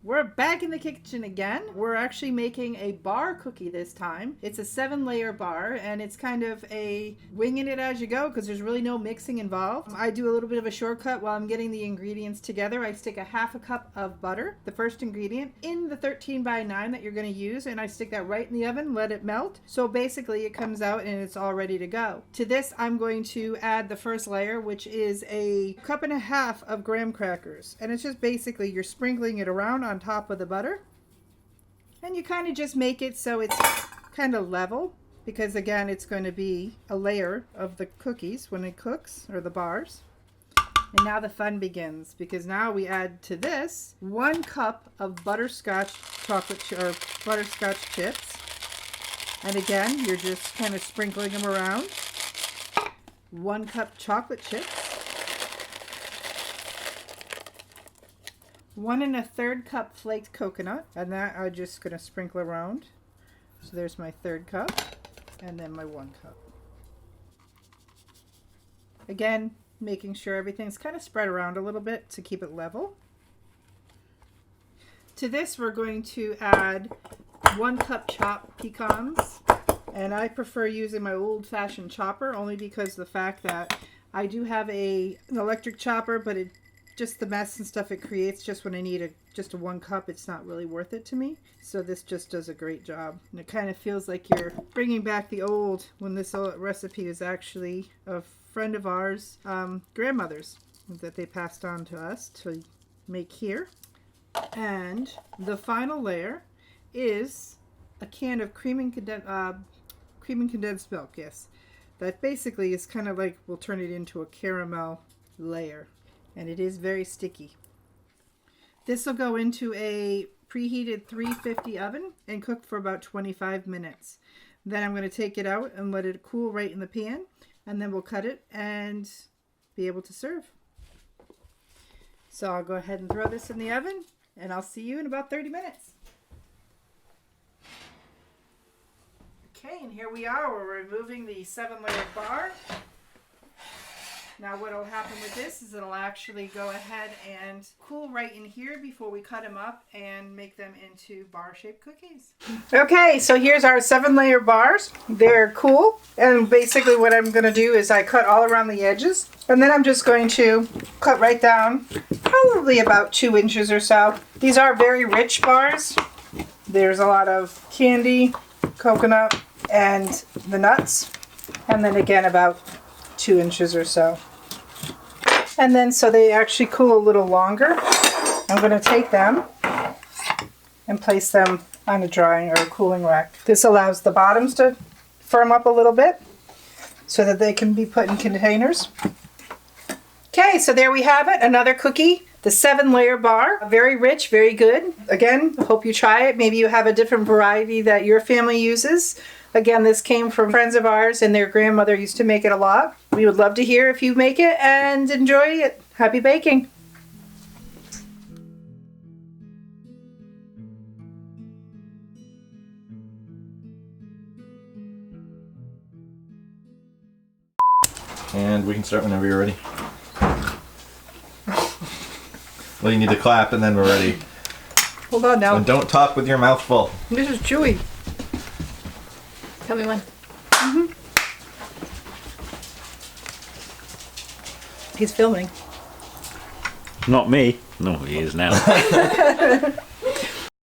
We're back in the kitchen again. We're actually making a bar cookie this time. It's a 7-layer bar, and it's kind of a winging it as you go because there's really no mixing involved. I do a little bit of a shortcut while I'm getting the ingredients together. I stick a half a cup of butter, the first ingredient, in the 13 by 9 that you're going to use, and I stick that right in the oven, let it melt. So basically it comes out and it's all ready to go. To this, I'm going to add the first layer, which is a cup and a half of graham crackers. And it's just basically you're sprinkling it around on top of the butter, and you kind of just make it so it's kind of level, because again it's going to be a layer of the cookies when it cooks, or the bars. And now the fun begins, because now we add to this 1 cup of butterscotch butterscotch chips, and again you're just kind of sprinkling them around. 1 cup chocolate chips, 1 1/3 cup flaked coconut, and that I'm just going to sprinkle around. So there's my 1/3 cup, and then my 1 cup. Again, making sure everything's kind of spread around a little bit to keep it level. To this, we're going to add 1 cup chopped pecans, and I prefer using my old-fashioned chopper only because the fact that I do have an electric chopper, but just the mess and stuff it creates just when I need just a 1 cup, it's not really worth it to me. So this just does a great job. And it kind of feels like you're bringing back the old, when this recipe is actually a friend of ours, grandmother's, that they passed on to us to make here. And the final layer is a can of cream and condensed milk, yes. That basically is kind of like, we'll turn it into a caramel layer. And it is very sticky. This will go into a preheated 350 oven and cook for about 25 minutes. Then I'm going to take it out and let it cool right in the pan, and then we'll cut it and be able to serve. So I'll go ahead and throw this in the oven, and I'll see you in about 30 minutes. Okay, and here we are. We're removing the 7-layer bar. Now what will happen with this is it'll actually go ahead and cool right in here before we cut them up and make them into bar-shaped cookies. Okay, so here's our 7-layer bars. They're cool, and basically what I'm going to do is I cut all around the edges, and then I'm just going to cut right down, probably about 2 inches or so. These are very rich bars. There's a lot of candy, coconut, and the nuts, and then again about 2 inches or so. And then so they actually cool a little longer, I'm going to take them and place them on a drying or a cooling rack. This allows the bottoms to firm up a little bit so that they can be put in containers. Okay, so there we have it, another cookie. The 7-layer bar, very rich, very good. Again, hope you try it. Maybe you have a different variety that your family uses. Again, this came from friends of ours, and their grandmother used to make it a lot. We would love to hear if you make it and enjoy it. Happy baking. And we can start whenever you're ready. Well, you need to clap and then we're ready. Hold on now. And don't talk with your mouth full. This is chewy. Tell me when. Mm-hmm. He's filming. Not me. No, he is now.